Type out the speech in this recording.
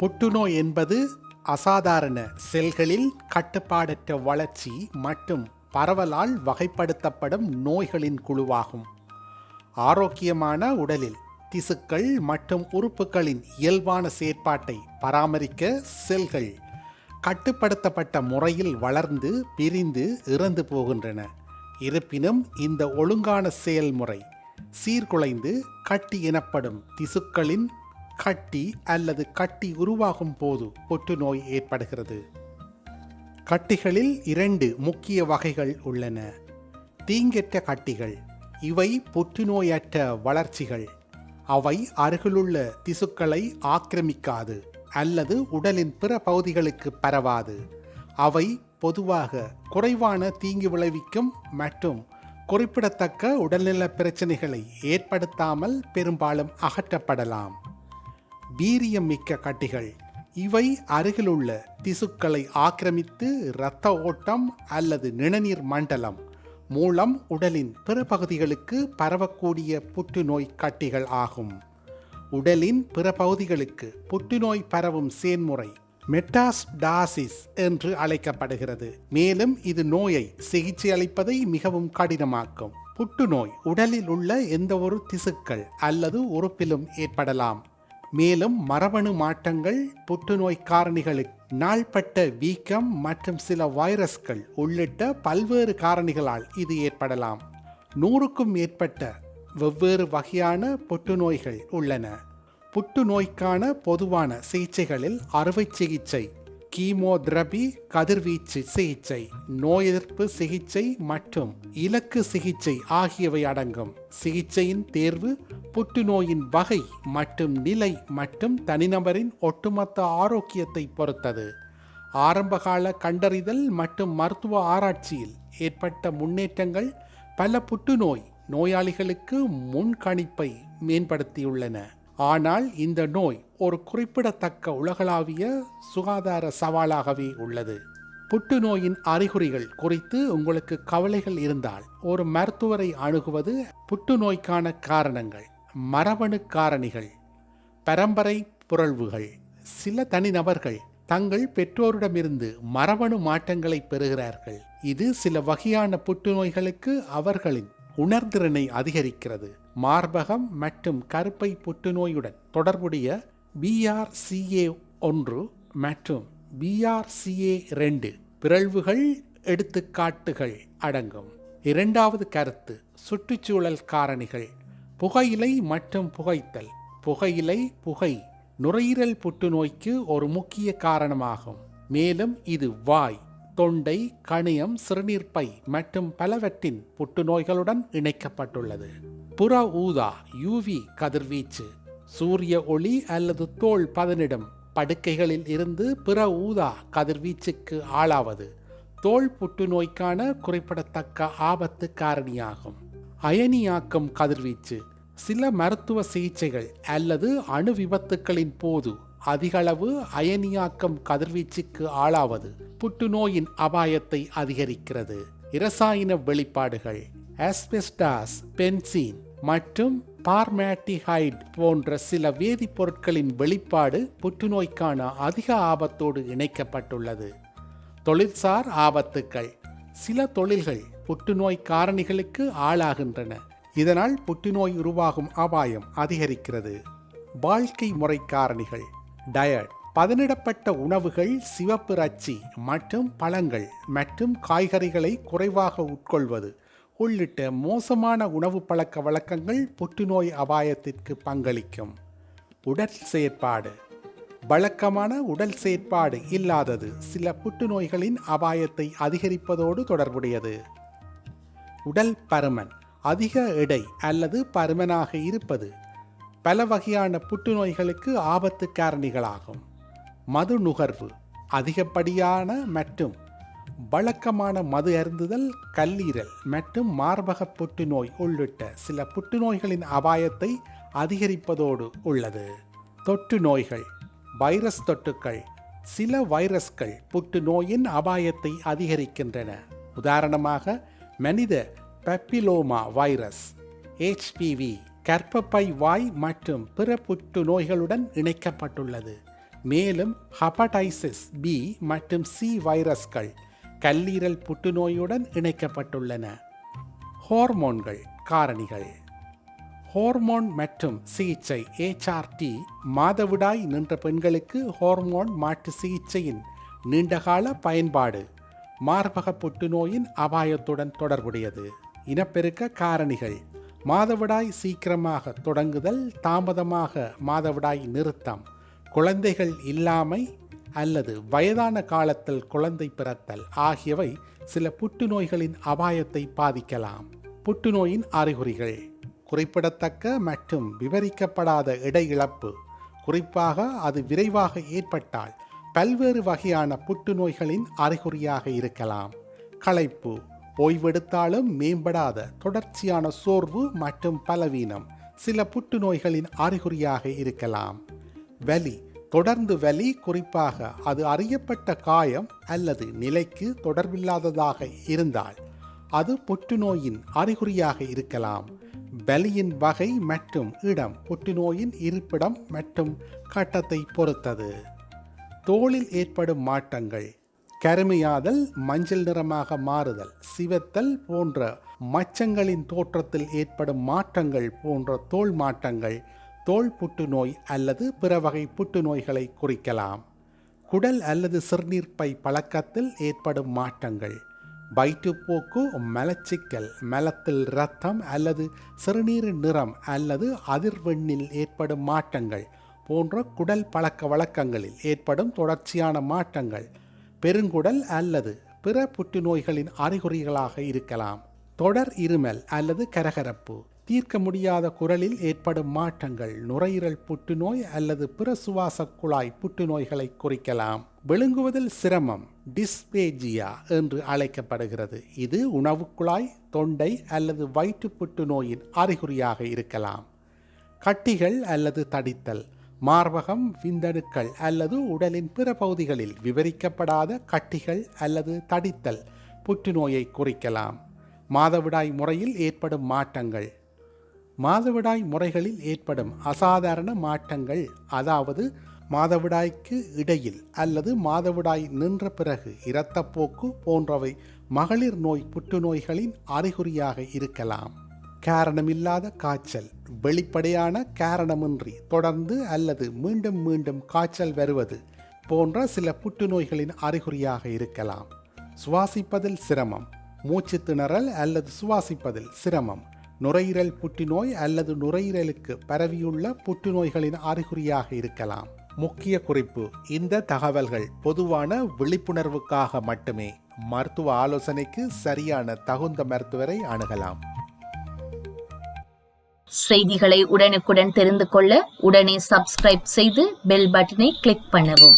புற்றுநோய் என்பது அசாதாரண செல்களில் கட்டுப்பாடற்ற வளர்ச்சி மற்றும் பரவலால் வகைப்படுத்தப்படும் நோய்களின் குழுவாகும். ஆரோக்கியமான உடலில் திசுக்கள் மற்றும் உறுப்புகளின் இயல்பான செயற்பாட்டை பராமரிக்க செல்கள் கட்டுப்படுத்தப்பட்ட முறையில் வளர்ந்து பிரிந்து இறந்து போகின்றன. இருப்பினும் இந்த ஒழுங்கான செயல்முறை சீர்குலைந்து கட்டி எனப்படும் திசுக்களின் கட்டி அல்லது கட்டி உருவாகும் போது புற்றுநோய் ஏற்படுகிறது. கட்டிகளில் 2 முக்கிய வகைகள் உள்ளன. தீங்கற்ற கட்டிகள். இவை புற்றுநோயற்ற வளர்ச்சிகள். அவை அருகிலுள்ள திசுக்களை ஆக்கிரமிக்காது அல்லது உடலின் பிற பகுதிகளுக்கு பரவாது. அவை பொதுவாக குறைவான தீங்கு விளைவிக்கும் மற்றும் குறிப்பிடத்தக்க உடல்நல பிரச்சனைகளை ஏற்படுத்தாமல் பெரும்பாலும் அகற்றப்படலாம். வீரியம் மிக்க கட்டிகள். இவை அருகிலுள்ள திசுக்களை ஆக்கிரமித்து இரத்த ஓட்டம் அல்லது நிணநீர் மண்டலம் மூலம் உடலின் பிற பகுதிகளுக்கு பரவக்கூடிய புற்றுநோய் கட்டிகள் ஆகும். உடலின் பிற பகுதிகளுக்கு புற்றுநோய் பரவும் செயல்முறை மெட்டாஸ்டாசிஸ் என்று அழைக்கப்படுகிறது. மேலும் இது நோயை சிகிச்சை அளிப்பதை மிகவும் கடினமாக்கும். புற்றுநோய் உடலில் உள்ள எந்த ஒரு திசுக்கள் அல்லது உறுப்பிலும் ஏற்படலாம். மேலும் மரபணு மாற்றங்கள், புற்றுநோய் காரணிகளுக்கு, நாள்பட்ட வீக்கம் மற்றும் சில வைரஸ்கள் உள்ளிட்ட பல்வேறு காரணிகளால் இது ஏற்படலாம். 100க்கும் மேற்பட்ட வெவ்வேறு வகையான புற்றுநோய்கள் உள்ளன. புற்றுநோய்க்கான பொதுவான சிகிச்சைகளில் அறுவை சிகிச்சை, கீமோதெரபி, கதிர்வீச்சு சிகிச்சை, நோய் எதிர்ப்பு சிகிச்சை மற்றும் இலக்கு சிகிச்சை ஆகியவை அடங்கும். சிகிச்சையின் தேர்வு புற்றுநோயின் வகை மற்றும் நிலை மற்றும் தனிநபரின் ஒட்டுமொத்த ஆரோக்கியத்தை பொறுத்தது. ஆரம்பகால கண்டறிதல் மற்றும் மருத்துவ ஆராய்ச்சியில் ஏற்பட்ட முன்னேற்றங்கள் பல புற்றுநோய் நோயாளிகளுக்கு முன்கணிப்பை மேம்படுத்தியுள்ளன. ஆனால் இந்த நோய் ஒரு குறிப்பிடத்தக்க உலகளாவிய சுகாதார சவாலாகவே உள்ளது. புற்றுநோயின் அறிகுறிகள் குறித்து உங்களுக்கு கவலைகள் இருந்தால் ஒரு மருத்துவரை அணுகுவது. புற்றுநோய்க்கான காரணங்கள்: மரபணு காரணிகள், பரம்பரை புரள்வுகள். சில தனிநபர்கள் தங்கள் பெற்றோரிடமிருந்து மரபணு மாற்றங்களை பெறுகிறார்கள். இது சில வகையான புற்றுநோய்களுக்கு அவர்களின் உணர்திறனை அதிகரிக்கிறது. மார்பகம் மற்றும் கருப்பை புற்றுநோயுடன் தொடர்புடைய BRCA1 மற்றும் BRCA2 பிறழ்வுகள் எடுத்துக்காட்டுகள் அடங்கும். 2வது கருத்து சுற்றுச்சூழல் காரணிகள். புகையிலை மற்றும் புகைத்தல். புகை நுரையீரல் புற்றுநோய்க்கு ஒரு முக்கிய காரணமாகும். மேலும் இது வாய், தொண்டை, கணையம், சிறுநீர்ப்பை மற்றும் பலவற்றின் புற்றுநோய்களுடன் இணைக்கப்பட்டுள்ளது. புற ஊதா UV கதிர்வீச்சு. சூரிய ஒளி அல்லது தோல் பதனிடும் படுக்கைகளில் இருந்து பிற ஊதா கதிர்வீச்சுக்கு ஆளாவது தோல் புற்றுநோய்க்கான குறிப்பிடத்தக்க ஆபத்து காரணியாகும். அயனியாக்கம் கதிர்வீச்சு. சில மருத்துவ சிகிச்சைகள் அல்லது அணு விபத்துக்களின் போது அதிகளவு அயனியாக்கம் கதிர்வீச்சுக்கு ஆளாவது புற்றுநோயின் அபாயத்தை அதிகரிக்கிறது. இரசாயன வெளிப்பாடுகள். ஆஸ்பெஸ்டாஸ், பென்சீன் மற்றும் பார்மாட்டிஹைட் போன்ற சில வேதிப்பொருட்களின் வெளிப்பாடு புற்றுநோய்க்கான அதிக ஆபத்தோடு இணைக்கப்பட்டுள்ளது. தொழில்சார் ஆபத்துக்கள். சில தொழில்கள் புற்றுநோய் காரணிகளுக்கு ஆளாகின்றன. இதனால் புற்றுநோய் உருவாகும் அபாயம் அதிகரிக்கிறது. வாழ்க்கை முறை காரணிகள். டயட். பதனிடப்பட்ட உணவுகள், சிவப்பு இறைச்சி மற்றும் பழங்கள் மற்றும் காய்கறிகளை குறைவாக உட்கொள்வது உள்ளிட்ட மோசமான உணவு பழக்க வழக்கங்கள் புற்றுநோய் அபாயத்திற்கு பங்களிக்கும். உடல் செயற்பாடு. வழக்கமான உடல் செயற்பாடு இல்லாதது சில புற்றுநோய்களின் அபாயத்தை அதிகரிப்பதோடு தொடர்புடையது. உடல் பருமன். அதிக எடை அல்லது பருமனாக இருப்பது பல வகையான புற்றுநோய்களுக்கு ஆபத்து காரணிகளாகும். மது நுகர்வு. அதிகப்படியான மற்றும் வழக்கமான மது அருந்துதல் கல்லீரல் மற்றும் மார்பக புற்றுநோய் உள்ளிட்ட சில புற்றுநோய்களின் அபாயத்தை அதிகரிப்பதோடு உள்ளது. தொற்று நோய்கள். வைரஸ் தொற்றுக்கள். சில வைரஸ்கள் புற்றுநோயின் அபாயத்தை அதிகரிக்கின்றன. உதாரணமாக மனித பெப்பிலோமா வைரஸ் HPV கர்ப்பப்பை வாய் மற்றும் பிற புற்று நோய்களுடன் இணைக்கப்பட்டுள்ளது. மேலும் ஹெப்படைட்டிஸ் பி மற்றும் சி வைரஸ்கள் கல்லீரல் புற்றுநோயுடன் இணைக்கப்பட்டுள்ளன. ஹார்மோன்கள் காரணிகள். ஹார்மோன் மற்றும் சிகிச்சை HRT மாதவிடாய் நின்ற பெண்களுக்கு ஹார்மோன் மாற்று சிகிச்சையின் நீண்டகால பயன்பாடு மார்பக புற்றுநோயின் அபாயத்துடன் தொடர்புடையது. இனப்பெருக்க காரணிகள். மாதவிடாய் சீக்கிரமாக தொடங்குதல், தாமதமாக மாதவிடாய் நிறுத்தம், குழந்தைகள் இல்லாமை அல்லது வயதான காலத்தில் குழந்தை பிறத்தல் ஆகியவை சில புற்றுநோய்களின் அபாயத்தை பாதிக்கலாம். புற்றுநோயின் அறிகுறிகள். குறிப்பிடத்தக்க மற்றும் விவரிக்கப்படாத எடை இழப்பு, குறிப்பாக அது விரைவாக ஏற்பட்டால் பல்வேறு வகையான புற்றுநோய்களின் அறிகுறியாக இருக்கலாம். களைப்பு, ஓய்வெடுத்தாலும் மேம்படாத தொடர்ச்சியான சோர்வு மற்றும் பலவீனம் சில புற்றுநோய்களின் அறிகுறியாக இருக்கலாம். வலி, தொடர்ந்து வலி, குறிப்பாக அது அறியப்பட்ட காயம் அல்லது நிலைக்கு தொடர்பில்லாததாக இருந்தால் அது புற்றுநோயின் அறிகுறியாக இருக்கலாம். வலியின் வகை மற்றும் இடம் புற்றுநோயின் இருப்பிடம் மற்றும் கட்டத்தை பொறுத்தது. தோலில் ஏற்படும் மாற்றங்கள். கருமையாதல், மஞ்சள் நிறமாக மாறுதல், சிவத்தல் போன்ற மச்சங்களின் தோற்றத்தில் ஏற்படும் மாற்றங்கள் போன்ற தோல் மாற்றங்கள் தோல் புற்றுநோய் அல்லது பிற வகை புற்றுநோய்களை குறிக்கலாம். குடல் அல்லது சிறுநீர்ப்பை பழக்கத்தில் ஏற்படும் மாற்றங்கள். வயிற்றுப்போக்கு, மலச்சிக்கல், மலத்தில் இரத்தம் அல்லது சிறுநீரின் நிறம் அல்லது அதிர்வெண்ணில் ஏற்படும் மாற்றங்கள் போன்ற குடல் பழக்க வழக்கங்களில் ஏற்படும் தொடர்ச்சியான மாற்றங்கள் பெருங்குடல் அல்லது பிற புற்றுநோய்களின் அறிகுறிகளாக இருக்கலாம். தொடர் இருமல் அல்லது கரகரப்பு, தீர்க்க முடியாத குரலில் ஏற்படும் மாற்றங்கள் நுரையீரல் புற்றுநோய் அல்லது பிற சுவாச குழாய் புற்றுநோய்களை குறிக்கலாம். விழுங்குவதில் சிரமம் டிஸ்பேஜியா என்று அழைக்கப்படுகிறது. இது உணவு குழாய், தொண்டை அல்லது வயிற்று புற்றுநோயின் அறிகுறியாக இருக்கலாம். கட்டிகள் அல்லது தடித்தல், மார்பகம், விந்தணுக்கள் அல்லது உடலின் பிற பகுதிகளில் விவரிக்கப்படாத கட்டிகள் அல்லது தடித்தல் புற்றுநோயை குறிக்கலாம். மாதவிடாய் முறையில் ஏற்படும் மாற்றங்கள். மாதவிடாய் முறைகளில் ஏற்படும் அசாதாரண மாற்றங்கள், அதாவது மாதவிடாய்க்கு இடையில் அல்லது மாதவிடாய் நின்ற பிறகு இரத்தப்போக்கு போன்றவை மகளிர் நோய் புற்றுநோய்களின் அறிகுறியாக இருக்கலாம். காரணமில்லாத காய்ச்சல், வெளிப்படையான காரணமின்றி தொடர்ந்து அல்லது மீண்டும் மீண்டும் காய்ச்சல் வருவது போன்ற சில புற்றுநோய்களின் அறிகுறியாக இருக்கலாம். சுவாசிப்பதில் சிரமம், மூச்சு திணறல் அல்லது சுவாசிப்பதில் சிரமம் நுரையீரல் புற்றுநோய் அல்லது நுரையீரலுக்கு பரவியுள்ள புற்றுநோய்களின் அறிகுறியாக இருக்கலாம். முக்கிய குறிப்பு: இந்த தகவல்கள் பொதுவான விழிப்புணர்வுக்காக மட்டுமே. மருத்துவ ஆலோசனைக்கு சரியான தகுந்த மருத்துவரை அணுகலாம். செய்திகளை உடனுக்குடன் தெரிந்து கொள்ள உடனே சப்ஸ்கிரைப் செய்து பெல் பட்டனை கிளிக் பண்ணவும்.